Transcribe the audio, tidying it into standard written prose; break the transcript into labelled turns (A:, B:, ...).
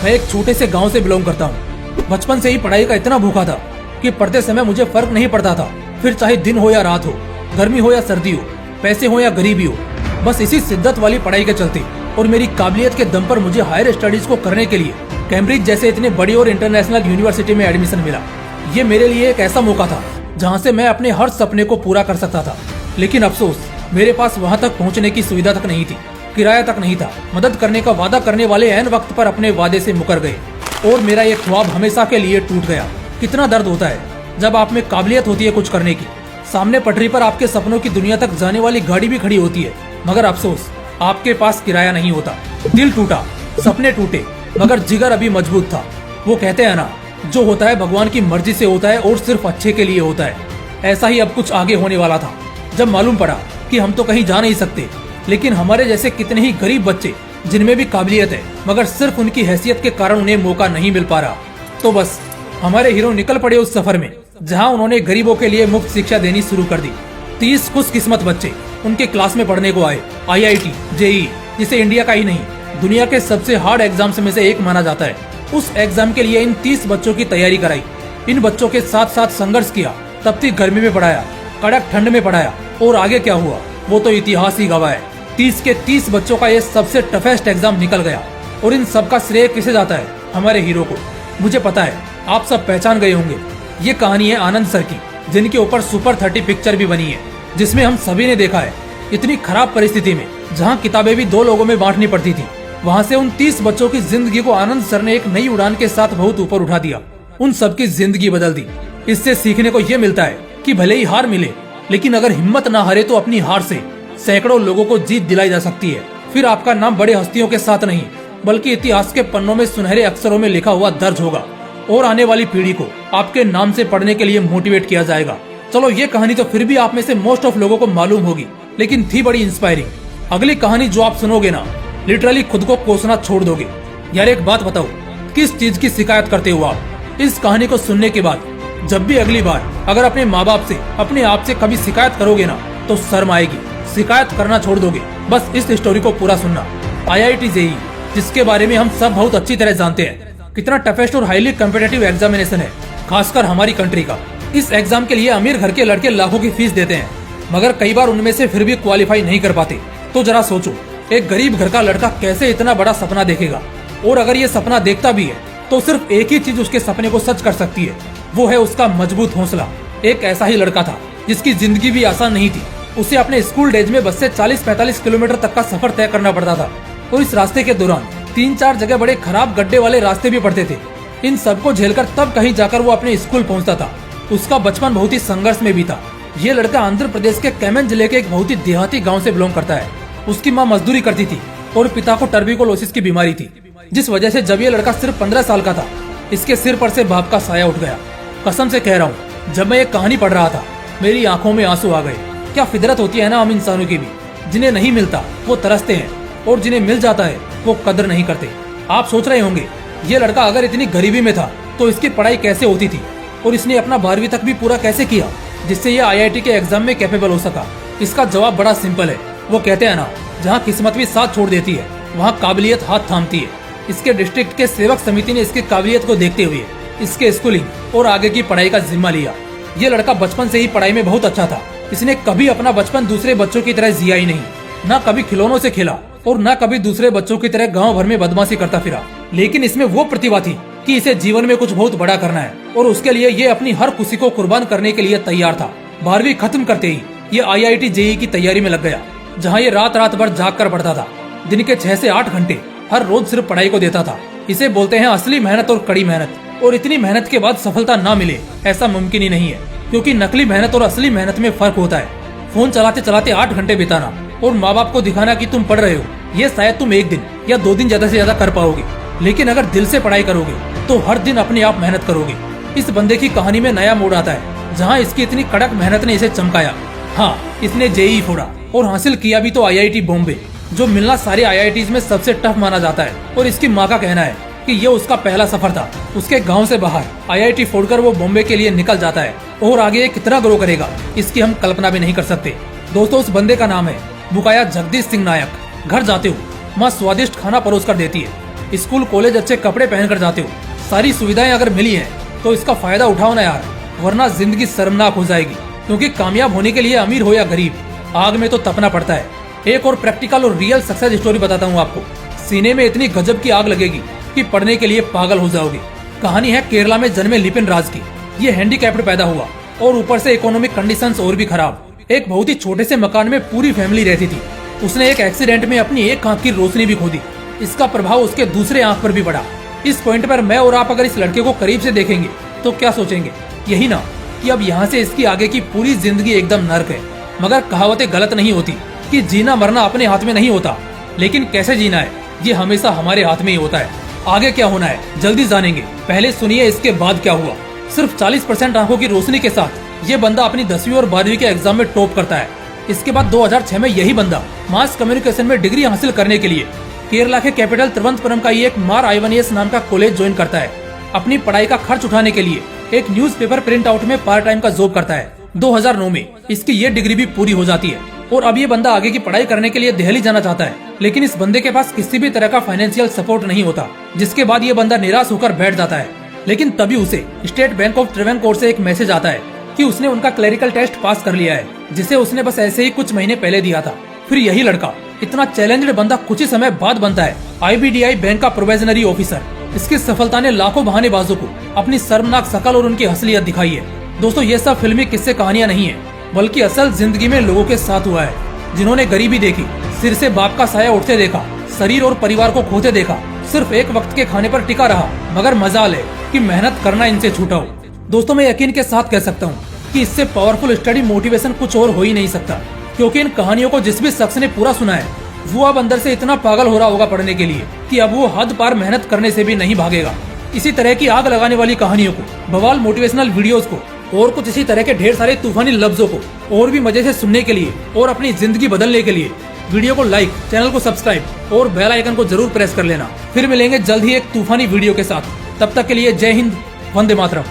A: मैं एक छोटे से गांव से बिलोंग करता हूँ। बचपन से ही पढ़ाई का इतना भूखा था कि पढ़ते समय मुझे फर्क नहीं पड़ता था, फिर चाहे दिन हो या रात हो, गर्मी हो या सर्दी हो, पैसे हो या गरीबी हो। बस इसी शिद्दत वाली पढ़ाई के चलते और मेरी काबिलियत के दम पर मुझे हायर स्टडीज को करने के लिए कैम्ब्रिज जैसे इतने बड़ी और इंटरनेशनल यूनिवर्सिटी में एडमिशन मिला। ये मेरे लिए एक ऐसा मौका था जहाँ से मैं अपने हर सपने को पूरा कर सकता था। लेकिन अफसोस, मेरे पास वहाँ तक पहुँचने की सुविधा तक नहीं थी, किराया तक नहीं था। मदद करने का वादा करने वाले ऐन वक्त पर अपने वादे से मुकर गए और मेरा ये ख्वाब हमेशा के लिए टूट गया। कितना दर्द होता है जब आप में काबिलियत होती है कुछ करने की, सामने पटरी पर आपके सपनों की दुनिया तक जाने वाली गाड़ी भी खड़ी होती है, मगर अफसोस आपके पास किराया नहीं होता। दिल टूटा, सपने टूटे, मगर जिगर अभी मजबूत था। वो कहते हैं ना, जो होता है भगवान की मर्जी से होता है और सिर्फ अच्छे के लिए होता है। ऐसा ही अब कुछ आगे होने वाला था जब मालूम पड़ा कि हम तो कहीं जा नहीं सकते, लेकिन हमारे जैसे कितने ही गरीब बच्चे जिनमें भी काबिलियत है, मगर सिर्फ उनकी हैसियत के कारण उन्हें मौका नहीं मिल पा रहा। तो बस हमारे हीरो निकल पड़े उस सफर में जहां उन्होंने गरीबों के लिए मुफ्त शिक्षा देनी शुरू कर दी। 30 खुशकिस्मत बच्चे उनके क्लास में पढ़ने को आए। IIT, JEE, जिसे इंडिया का ही नहीं दुनिया के सबसे हार्ड एग्जाम्स में से एक माना जाता है, उस एग्जाम के लिए इन 30 बच्चों की तैयारी कराई। इन बच्चों के साथ साथ संघर्ष किया, तपती गर्मी में पढ़ाया, कड़क ठंड में पढ़ाया, और आगे क्या हुआ वो तो इतिहास ही गवाह है। 30 के 30 बच्चों का ये सबसे टफेस्ट एग्जाम निकल गया, और इन सबका श्रेय किसे जाता है? हमारे हीरो को। मुझे पता है आप सब पहचान गए होंगे, ये कहानी है आनंद सर की, जिनके ऊपर सुपर 30 पिक्चर भी बनी है, जिसमें हम सभी ने देखा है इतनी खराब परिस्थिति में जहाँ किताबें भी 2 लोगों में बांटनी पड़ती थी, वहाँ से उन 30 बच्चों की जिंदगी को आनंद सर ने एक नई उड़ान के साथ बहुत ऊपर उठा दिया। उन सबकी जिंदगी बदल दी। इससे सीखने को ये मिलता है कि भले ही हार मिले, लेकिन अगर हिम्मत ना हारे तो अपनी हार से सैकड़ों लोगों को जीत दिलाई जा सकती है। फिर आपका नाम बड़े हस्तियों के साथ नहीं, बल्कि इतिहास के पन्नों में सुनहरे अक्षरों में लिखा हुआ दर्ज होगा, और आने वाली पीढ़ी को आपके नाम से पढ़ने के लिए मोटिवेट किया जाएगा। चलो, ये कहानी तो फिर भी आप में से मोस्ट ऑफ लोगों को मालूम होगी, लेकिन थी बड़ी इंस्पायरिंग। अगली कहानी जो आप सुनोगे ना, लिटरली खुद को कोसना छोड़ दोगे। यार एक बात बताओ, किस चीज की शिकायत करते हो आप? इस कहानी को सुनने के बाद जब भी अगली बार अगर अपने माँ बाप से, अपने आप से कभी शिकायत करोगे ना, तो शर्म आएगी, शिकायत करना छोड़ दोगे। बस इस स्टोरी को पूरा सुनना। IIT JEE, जिसके बारे में हम सब बहुत अच्छी तरह जानते हैं, कितना टफेस्ट और हाईली कॉम्पिटिटिव एग्जामिनेशन है, खासकर हमारी कंट्री का। इस एग्जाम के लिए अमीर घर के लड़के लाखों की फीस देते हैं, मगर कई बार उनमें से फिर भी क्वालिफाई नहीं कर पाते। तो जरा सोचो, एक गरीब घर का लड़का कैसे इतना बड़ा सपना देखेगा, और अगर ये सपना देखता भी है तो सिर्फ एक ही चीज उसके सपने को सच कर सकती है, वो है उसका मजबूत हौसला। एक ऐसा ही लड़का था जिसकी जिंदगी भी आसान नहीं थी। उसे अपने स्कूल डेज में बस से 40-45 किलोमीटर तक का सफर तय करना पड़ता था, और इस रास्ते के दौरान 3-4 जगह बड़े खराब गड्ढे वाले रास्ते भी पड़ते थे। इन सबको झेलकर तब कहीं जाकर वो अपने स्कूल पहुंचता था। उसका बचपन बहुत ही संघर्ष में बीता। ये लड़का आंध्र प्रदेश के कैमन जिले के एक बहुत ही देहाती गाँव से बिलोंग करता है। उसकी माँ मजदूरी करती थी और पिता को टर्बिकोलोसिस की बीमारी थी, जिस वजह से जब ये लड़का सिर्फ 15 साल का था, इसके सिर पर से बाप का साया उठ गया। कसम से कह रहा हूँ, जब मैं ये कहानी पढ़ रहा था मेरी आंखों में आंसू आ गए। क्या फितरत होती है ना हम इंसानों की भी, जिन्हें नहीं मिलता वो तरसते हैं, और जिन्हें मिल जाता है वो कदर नहीं करते। आप सोच रहे होंगे, ये लड़का अगर इतनी गरीबी में था तो इसकी पढ़ाई कैसे होती थी, और इसने अपना 12वीं तक भी पूरा कैसे किया जिससे ये IIT के एग्जाम में कैपेबल हो सका? इसका जवाब बड़ा सिंपल है। वो कहते हैं ना, जहाँ किस्मत भी साथ छोड़ देती है वहाँ काबिलियत हाथ थामती है। इसके डिस्ट्रिक्ट के सेवक समिति ने इसकी काबिलियत को देखते हुए इसके स्कूलिंग और आगे की पढ़ाई का जिम्मा लिया। ये लड़का बचपन से ही पढ़ाई में बहुत अच्छा था। इसने कभी अपना बचपन दूसरे बच्चों की तरह जिया ही नहीं, न कभी खिलौनों से खेला और न कभी दूसरे बच्चों की तरह गांव भर में बदमाशी करता फिरा। लेकिन इसमें वो प्रतिभा थी कि इसे जीवन में कुछ बहुत बड़ा करना है, और उसके लिए ये अपनी हर खुशी को कुर्बान करने के लिए तैयार था। 12वीं खत्म करते ही ये IIT JEE की तैयारी में लग गया, जहाँ ये रात रात भर जाग कर पढ़ता था। दिन के 6 से 8 घंटे हर रोज सिर्फ पढ़ाई को देता था। इसे बोलते हैं असली मेहनत और कड़ी मेहनत। और इतनी मेहनत के बाद सफलता ना मिले ऐसा मुमकिन ही नहीं है, क्योंकि नकली मेहनत और असली मेहनत में फर्क होता है। फोन चलाते चलाते 8 घंटे बिताना और माँ बाप को दिखाना कि तुम पढ़ रहे हो, ये शायद तुम 1 दिन या 2 दिन ज्यादा से ज्यादा कर पाओगे, लेकिन अगर दिल से पढ़ाई करोगे तो हर दिन अपने आप मेहनत करोगे। इस बंदे की कहानी में नया मोड़ आता है, जहाँ इसकी इतनी कड़क मेहनत ने इसे चमकाया। हाँ, इसने JEE फोड़ा और हासिल किया भी तो IIT बॉम्बे, जो मिलना सारे IITs में सबसे टफ माना जाता है। और इसकी माँ का कहना है कि ये उसका पहला सफर था। उसके गांव से बाहर IIT छोड़कर वो बॉम्बे के लिए निकल जाता है, और आगे ये कितना ग्रो करेगा इसकी हम कल्पना भी नहीं कर सकते। दोस्तों, उस बंदे का नाम है बुकाया जगदीश सिंह नायक। घर जाते हो माँ स्वादिष्ट खाना परोस कर देती है, स्कूल कॉलेज अच्छे कपड़े पहनकर जाते हो, सारी सुविधाएं अगर मिली हैं तो इसका फायदा उठाओ ना यार, वरना जिंदगी शर्मनाक हो जाएगी। क्योंकि कामयाब होने के लिए अमीर हो या गरीब, आग में तो तपना पड़ता है। एक और प्रैक्टिकल और रियल सक्सेस स्टोरी बताता हूँ आपको। सीने में इतनी गजब की आग लगेगी कि पढ़ने के लिए पागल हो जाओगे। कहानी है केरला में जन्मे लिपिन राज की। ये हैंडीकैप्ड पैदा हुआ और ऊपर से इकोनॉमिक कंडीशंस और भी खराब। एक बहुत ही छोटे से मकान में पूरी फैमिली रहती थी। उसने एक एक्सीडेंट में अपनी एक आंख की रोशनी भी खो दी। इसका प्रभाव उसके दूसरे आंख पर भी पड़ा। इस पॉइंट पर मैं और आप अगर इस लड़के को करीब से देखेंगे तो क्या सोचेंगे? यही ना कि अब यहाँ से इसकी आगे की पूरी जिंदगी एकदम नर्क है। मगर कहावतें गलत नहीं होती कि जीना मरना अपने हाथ में नहीं होता, लेकिन कैसे जीना है ये हमेशा हमारे हाथ में ही होता है। आगे क्या होना है जल्दी जानेंगे, पहले सुनिए इसके बाद क्या हुआ। सिर्फ 40% आंखों की रोशनी के साथ ये बंदा अपनी 10वीं और 12वीं के एग्जाम में टॉप करता है। इसके बाद 2006 में यही बंदा मास कम्युनिकेशन में डिग्री हासिल करने के लिए केरला के कैपिटल तिरुवनंतपुरम का एक मार आइवनियस नाम का कॉलेज ज्वाइन करता है। अपनी पढ़ाई का खर्च उठाने के लिए एक न्यूज़पेपर प्रिंट आउट में पार्ट टाइम का जॉब करता है। 2009 में इसकी ये डिग्री भी पूरी हो जाती है और अब ये बंदा आगे की पढ़ाई करने के लिए दिल्ली जाना चाहता है। लेकिन इस बंदे के पास किसी भी तरह का फाइनेंशियल सपोर्ट नहीं होता, जिसके बाद ये बंदा निराश होकर बैठ जाता है। लेकिन तभी उसे स्टेट बैंक ऑफ ट्रेवेनकोर से एक मैसेज आता है कि उसने उनका क्लरिकल टेस्ट पास कर लिया है, जिसे उसने बस ऐसे ही कुछ महीने पहले दिया था। फिर यही लड़का, इतना चैलेंज्ड बंदा, कुछ ही समय बाद बनता है IBDI बैंक का प्रोबेशनरी ऑफिसर। इसकी सफलता ने लाखों बहानेबाजों को अपनी शर्मनाक शकल और उनकी असलियत दिखाई है। दोस्तों, ये सब फिल्मी किस्से कहानियां नहीं है, बल्कि असल जिंदगी में लोगों के साथ हुआ है, जिन्होंने गरीबी देखी, सिर से बाप का साया उठते देखा, शरीर और परिवार को खोते देखा, सिर्फ एक वक्त के खाने पर टिका रहा, मगर मजाल है कि मेहनत करना इनसे छूटा हो। दोस्तों, मैं यकीन के साथ कह सकता हूँ कि इससे पावरफुल स्टडी मोटिवेशन कुछ और हो ही नहीं सकता, क्योंकि इन कहानियों को जिस भी शख्स ने पूरा सुना है वो अब अंदर से इतना पागल हो रहा होगा पढ़ने के लिए कि अब वो हद पार मेहनत करने से भी नहीं भागेगा। इसी तरह की आग लगाने वाली कहानियों को, बवाल मोटिवेशनल वीडियोस को और कुछ इसी तरह के ढेर सारे तूफानी लफ्जों को और भी मजे से सुनने के लिए और अपनी जिंदगी बदलने के लिए वीडियो को लाइक, चैनल को सब्सक्राइब और बेल आइकन को जरूर प्रेस कर लेना। फिर मिलेंगे जल्द ही एक तूफानी वीडियो के साथ। तब तक के लिए जय हिंद, वंदे मातरम।